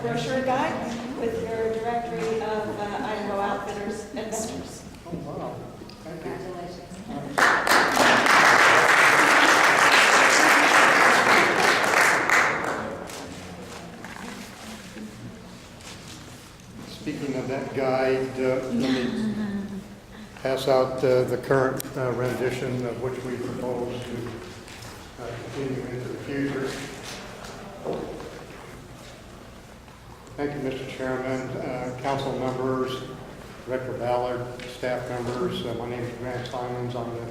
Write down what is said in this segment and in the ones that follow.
brochure guide with your directory of Iowa outfitters and vendors. Oh, wow. Thank you. Congratulations. Speaking of that guide, let me pass out the current rendition of which we propose to continue into the future. Thank you, Mr. Chairman, council members, Director Ballard, staff members. My name is Grant Simons. I'm the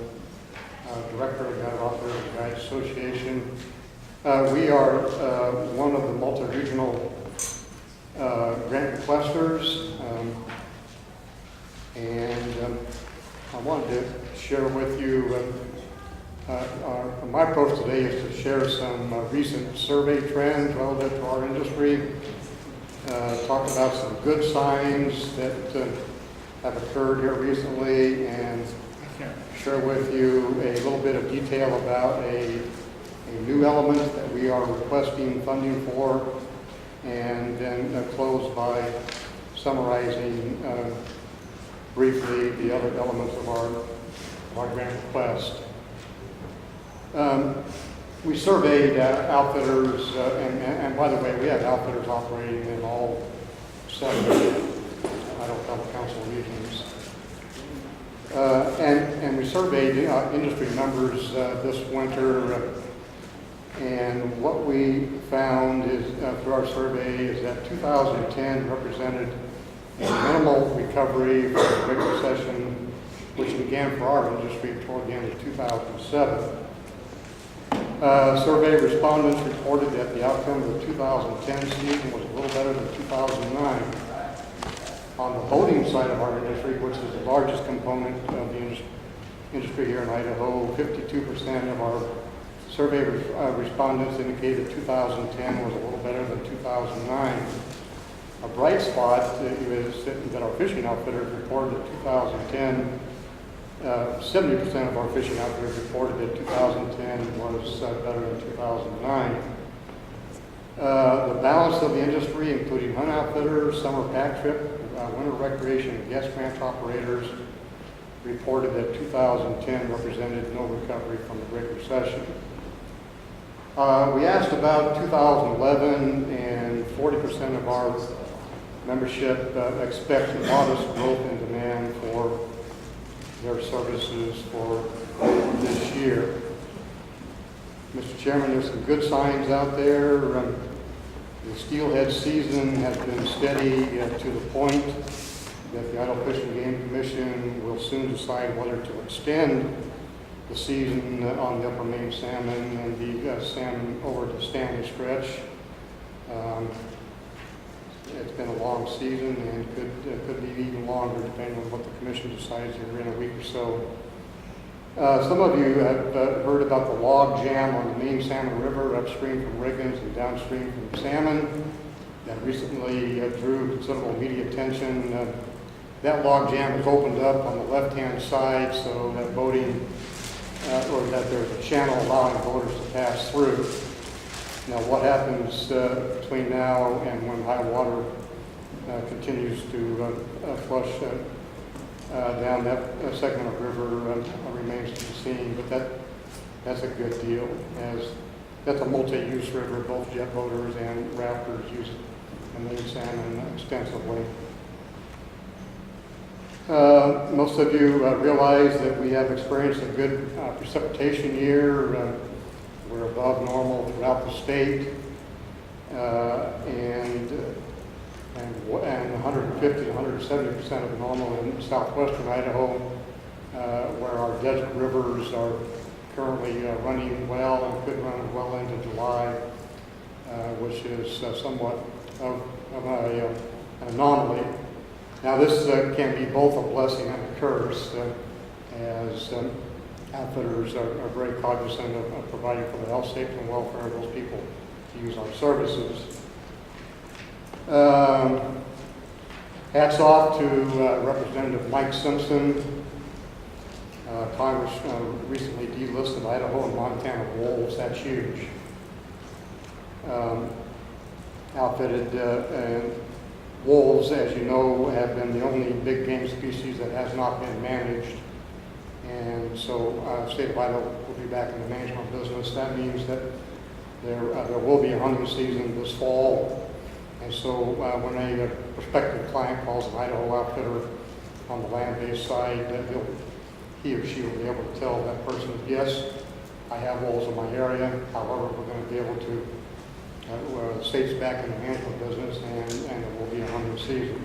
director of the Guide Operators Guide Association. We are one of the multi-regional grant requesters, and I wanted to share with you, my approach today is to share some recent survey trends relative to our industry, talk about some good signs that have occurred here recently, and share with you a little bit of detail about a new element that we are requesting funding for, and then close by summarizing briefly the other elements of our grant request. We surveyed outfitters, and by the way, we have outfitters operating in all 7 Idaho Council regions. And we surveyed industry members this winter, and what we found is, through our survey, is that 2010 represented a minimal recovery from the Great Recession, which began for our industry toward the end of 2007. Survey respondents reported that the outcome of the 2010 season was a little better than 2009. On the boating side of our industry, which is the largest component of the industry here in Idaho, 52% of our survey respondents indicated 2010 was a little better than 2009. A bright spot is that our fishing outfitters reported that 2010, 70% of our fishing outfitters reported that 2010 was better than 2009. The balance of the industry, including hunt outfitters, summer pack trip, winter recreation, and guest ranch operators, reported that 2010 represented no recovery from the Great Recession. We asked about 2011, and 40% of our membership expects modest growth in demand for their services for this year. Mr. Chairman, there's some good signs out there. The steelhead season has been steady to the point that the Idaho Fish and Game Commission will soon decide whether to extend the season on the upper Maine salmon and the salmon over the Stanley stretch. It's been a long season and could be even longer depending on what the commission decides here in a week or so. Some of you have heard about the log jam on the Maine Salmon River upstream from Riggins and downstream from Salmon that recently drew considerable media attention. That log jam was opened up on the left-hand side so that boating, or that there's a channel allowing boaters to pass through. Now, what happens between now and when high water continues to flush down that segment of river remains to be seen, but that's a good deal, as that's a multi-use river. Both jet boaters and rafters use the Maine salmon extensively. Most of you realize that we have experienced a good precipitation year. We're above normal throughout the state, and 150 to 170% of normal in southwestern Idaho, where our desert rivers are currently running well and could run well into July, which is somewhat of an anomaly. Now, this can be both a blessing and a curse, as outfitters are very cognizant of providing for the health, safety, and welfare of those people to use our services. Hats off to Representative Mike Simpson. Congress recently delisted Idaho and Montana wolves. That's huge. outfitted, and wolves, as you know, have been the only big game species that has not been managed. And so state of Idaho will be back in the management business. That means that there will be a hunting season this fall. And so when a prospective client calls an Idaho outfitter on the land-based side, he or she will be able to tell that person, yes, I have wolves in my area. However, we're going to be able to, the state's back in the management business, and it will be a hunting season.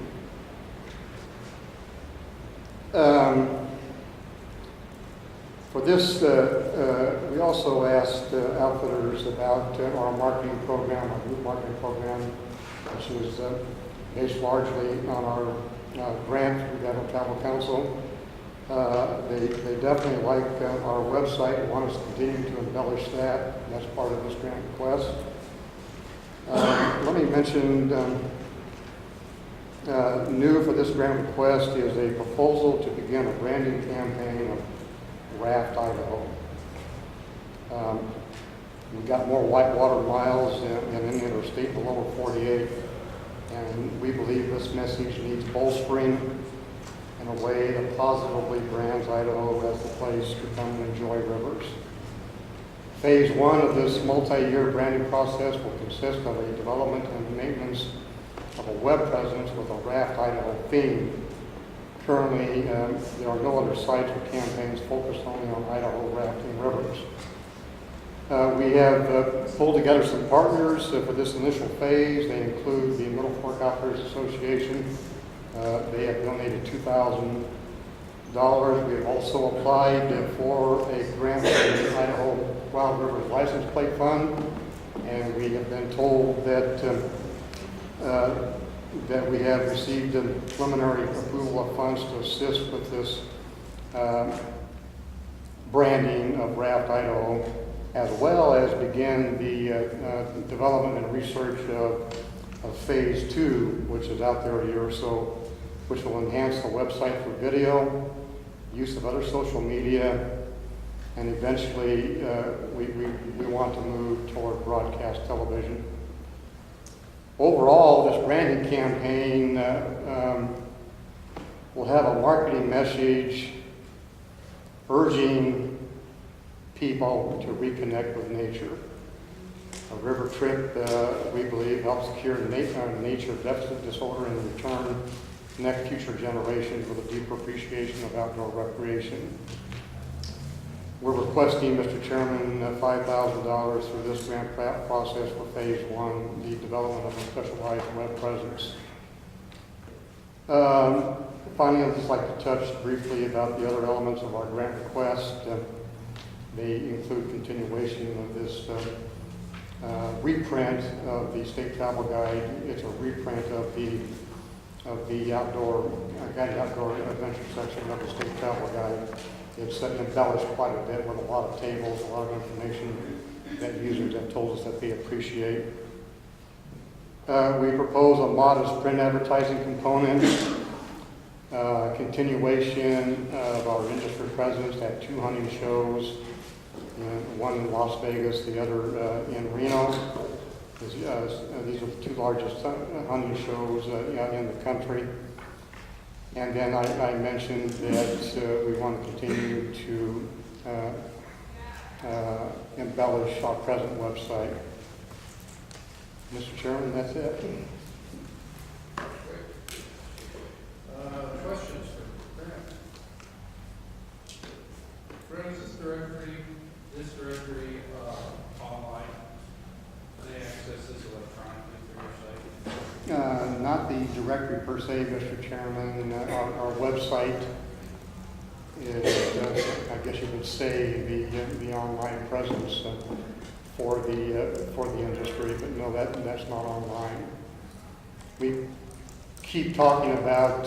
For this, we also asked outfitters about our marketing program, our group marketing program, which is based largely on our grant through the Idaho Travel Council. They definitely like our website and want us to continue to embellish that. That's part of this grant request. Let me mention, new for this grant request is a proposal to begin a branding campaign of Raft, Idaho. We've got more whitewater miles than any other state in the lower 48, and we believe this message needs bolstering in a way that positively brands Idaho as the place to come and enjoy rivers. Phase one of this multi-year branding process will consist of a development and maintenance of a web presence with a Raft Idaho theme. Currently, there are no other sites or campaigns focused only on Idaho rafting rivers. We have pulled together some partners for this initial phase. They include the Middle Fork Outfitters Association. They have donated $2,000. We have also applied for a grant from the Idaho Wild Rivers License Plate Fund, and we have been told that that we have received a preliminary approval of funds to assist with this branding of Raft Idaho, as well as begin the development and research of phase two, which is out there a year or so, which will enhance the website for video, use of other social media, and eventually we want to move toward broadcast television. Overall, this branding campaign will have a marketing message urging people to reconnect with nature. A river trip, we believe, helps cure nature deficit disorder and return connect future generations with a deeper appreciation of outdoor recreation. We're requesting, Mr. Chairman, $5,000 through this grant process for phase one, the development of a specialized web presence. Finally, I'd just like to touch briefly about the other elements of our grant request. They include continuation of this reprint of the state travel guide. It's a reprint of the outdoor guided outdoor adventure section of the state travel guide. It's embellished quite a bit with a lot of tables, a lot of information that users have told us that they appreciate. We propose a modest print advertising component, continuation of our industry presence at 2 hunting shows, one in Las Vegas, the other in Reno. These are the 2 largest hunting shows in the country. And then I mentioned that we want to continue to embellish our present website. Mr. Chairman, that's it. Questions for Grant? Friends, this directory online, they access this electronically through your site? Not the directory per se, Mr. Chairman. Our website is, I guess you could say, the online presence for the industry, but no, that's not online. We keep talking about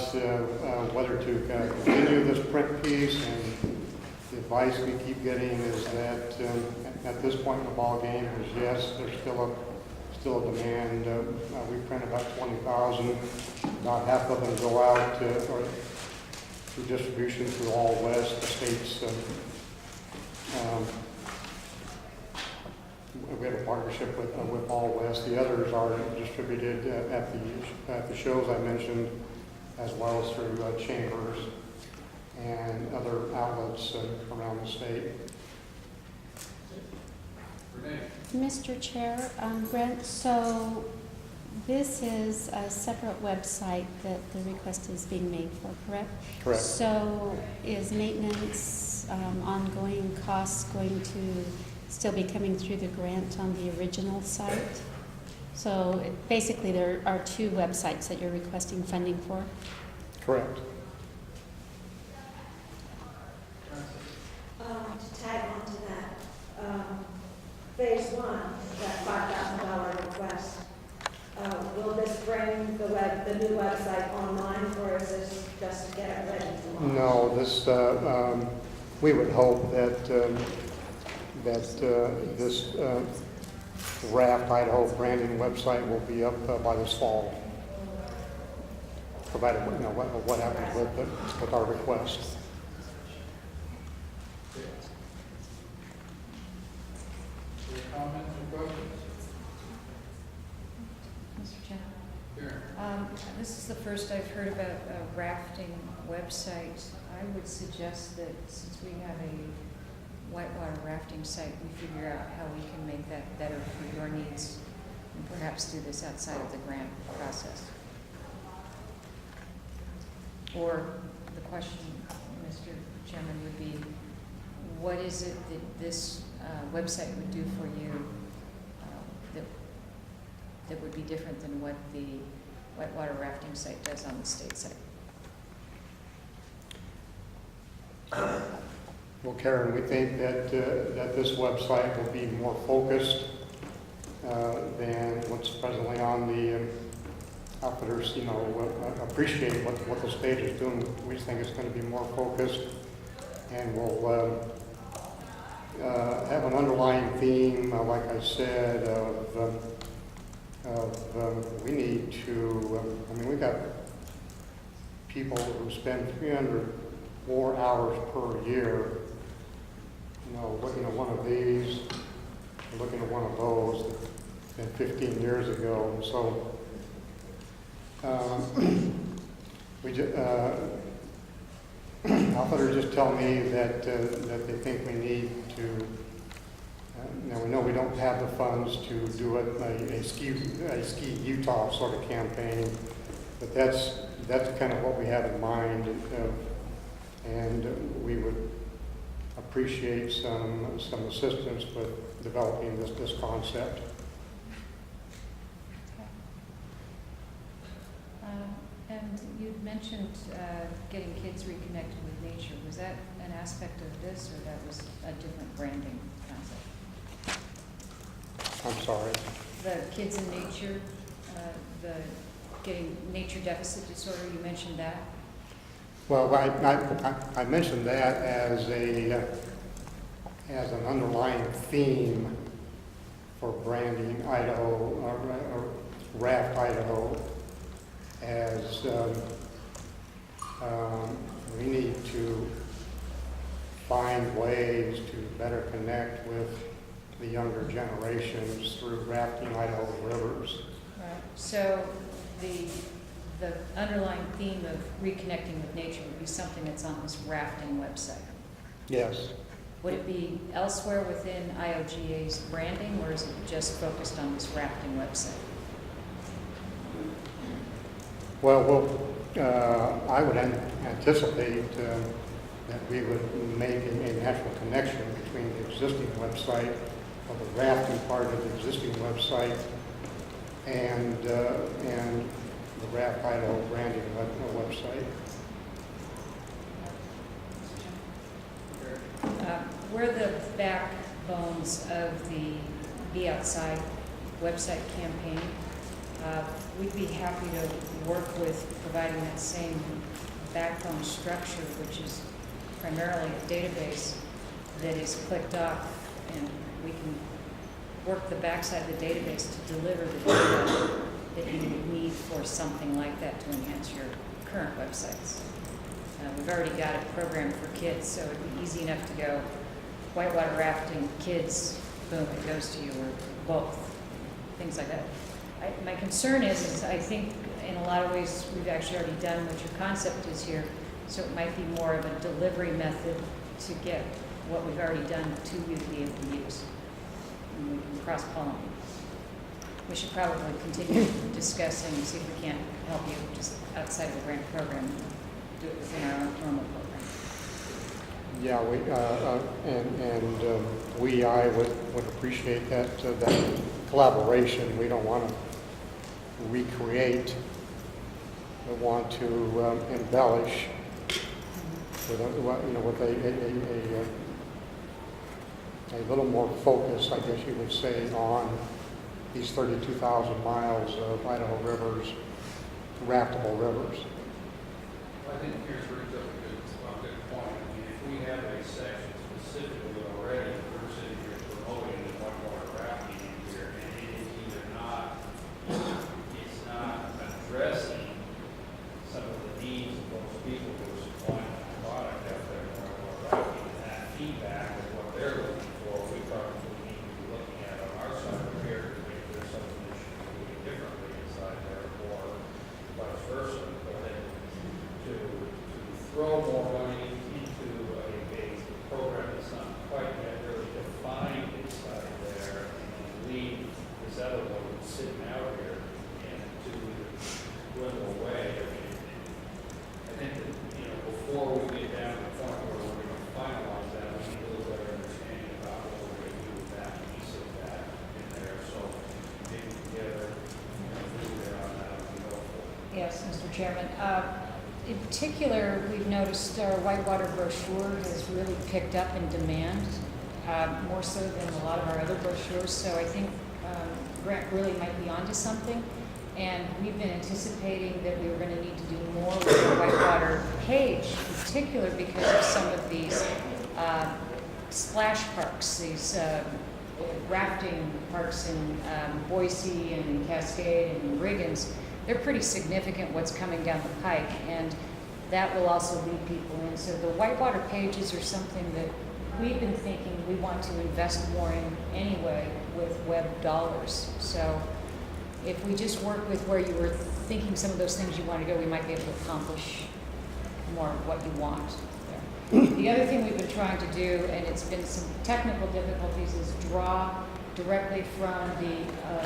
whether to continue this print piece, and the advice we keep getting is that at this point in the ball game is yes, there's still a demand. We print about 20,000. About half of them go out or through distribution through all west states. We have a partnership with All West. The others are distributed at the shows I mentioned, as well as through chambers and other outlets around the state. Renee? Mr. Chair, Brent, so this is a separate website that the request is being made for, correct? Correct. So is maintenance, ongoing costs going to still be coming through the grant on the original site? So basically there are two websites that you're requesting funding for? Correct. To tag on to that, phase one, that $5,000 request, will this bring the new website online, or is this just to get it ready to launch? No, this, we would hope that, this Raft Idaho branding website will be up by this fall, provided, what happens with our request. Any comments or questions? Mr. Chairman, Karen? this is the first I've heard about a rafting website. I would suggest that since we have a whitewater rafting site, we figure out how we can make that better for your needs and perhaps do this outside of the grant process. Or the question, Mr. Chairman, would be, what is it that this website would do for you that would be different than what the whitewater rafting site does on the state site? Well, Karen, we think that this website will be more focused than what's presently on the outfitters, appreciate what the state is doing. We think it's going to be more focused, and we'll have an underlying theme, like I said, we need to, we've got people who spend 300 more hours per year, looking at one of these, looking at one of those than 15 years ago. And so outfitters just tell me that they think we need to. Now we know we don't have the funds to do a ski Utah sort of campaign, but that's kind of what we have in mind, and we would appreciate some assistance with developing this concept. And you mentioned getting kids reconnected with nature. Was that an aspect of this, or that was a different branding concept? I'm sorry. The kids in nature, the getting nature deficit disorder, you mentioned that? Well, I mentioned that as an underlying theme for branding Idaho, or Raft Idaho, as we need to find ways to better connect with the younger generations through rafting Idaho rivers. Right. So the underlying theme of reconnecting with nature would be something that's on this rafting website. Yes. Would it be elsewhere within IOGA's branding, or is it just focused on this rafting website? Well, I would anticipate that we would make a natural connection between the existing website, or the rafting part of the existing website, and the Raft Idaho branding website. We're the backbones of the Be Outside website campaign. We'd be happy to work with providing that same backbone structure, which is primarily a database that is clicked off, and we can work the backside of the database to deliver the data that you would need for something like that to enhance your current websites. We've already got a program for kids, so it'd be easy enough to go whitewater rafting kids boom, it goes to you, or both, things like that. My concern is I think in a lot of ways, we've actually already done what your concept is here, so it might be more of a delivery method to get what we've already done to you to be able to use. And we can cross-pollinate. We should probably continue discussing and see if we can't help you just outside of the grant program, do it within our own normal program. Yeah, I would appreciate that collaboration. We don't want to recreate. We want to embellish with a little more focus, I guess you would say, on these 32,000 miles of Idaho rivers, raftable rivers. I think here's brings up a good point. I mean, if we have a section specifically already, we're sitting here promoting the whitewater rafting in here, and it is either not, it's not addressing some of the needs of those people who are supplying the product out there in whitewater rafting, and that feedback is what they're looking for. We probably need to be looking at on our side of here to make there's something that should be doing differently inside there, or vice versa. But then to throw more money into a program that's not quite yet really defined inside there, and leave this other one sitting out here and to dwindle away. I mean, I think that, before we get down to the point where we're going to finalize that, we need a little better understanding about what we're going to do with that piece of that in there. So maybe together, through there on that would be helpful. Yes, Mr. Chairman. In particular, we've noticed our whitewater brochure has really picked up in demand, more so than a lot of our other brochures. So I think Grant really might be onto something. And we've been anticipating that we were going to need to do more with the whitewater page, in particular because of some of these splash parks, these rafting parks in Boise and in Cascade and in Riggins. They're pretty significant what's coming down the pike, and that will also lead people in. So the whitewater pages are something that we've been thinking we want to invest more in anyway with web dollars. So if we just work with where you were thinking some of those things you want to go, we might be able to accomplish more of what you want there. The other thing we've been trying to do, and it's been some technical difficulties, is draw directly from the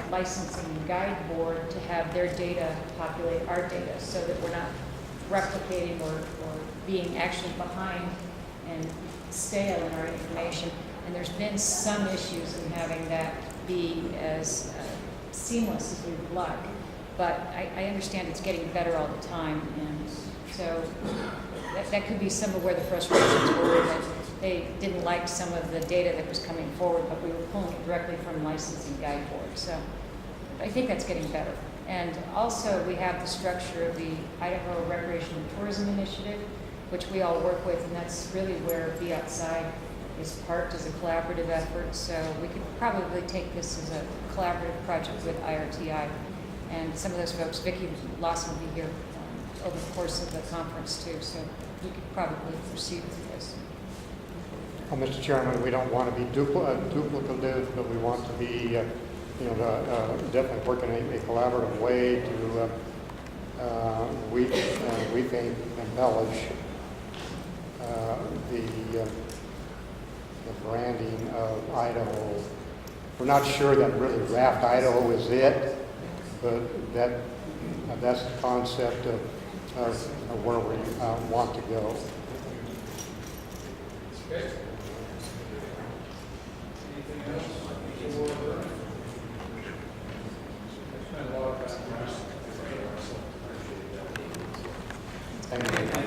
licensing guide board to have their data populate our data, so that we're not replicating or being actually behind and stale in our information. And there's been some issues in having that be as seamless as we would like. But I understand it's getting better all the time, and so that could be some of where the frustrations were, that they didn't like some of the data that was coming forward, but we were pulling it directly from licensing guide board. So I think that's getting better. And also we have the structure of the Idaho Recreation and Tourism Initiative, which we all work with, and that's really where Be Outside is parked as a collaborative effort. So we could probably take this as a collaborative project with IRTI. And some of those folks, Vicki Lawson will be here over the course of the conference too, so we could probably proceed with this. Well, Mr. Chairman, we don't want to be duplicative, but we want to be, definitely work in a collaborative way to, we think, embellish the branding of Idaho. We're not sure that really Raft Idaho is it, but that's the concept of where we want to go. Okay. Anything else? I spent a lot of time. Thank you.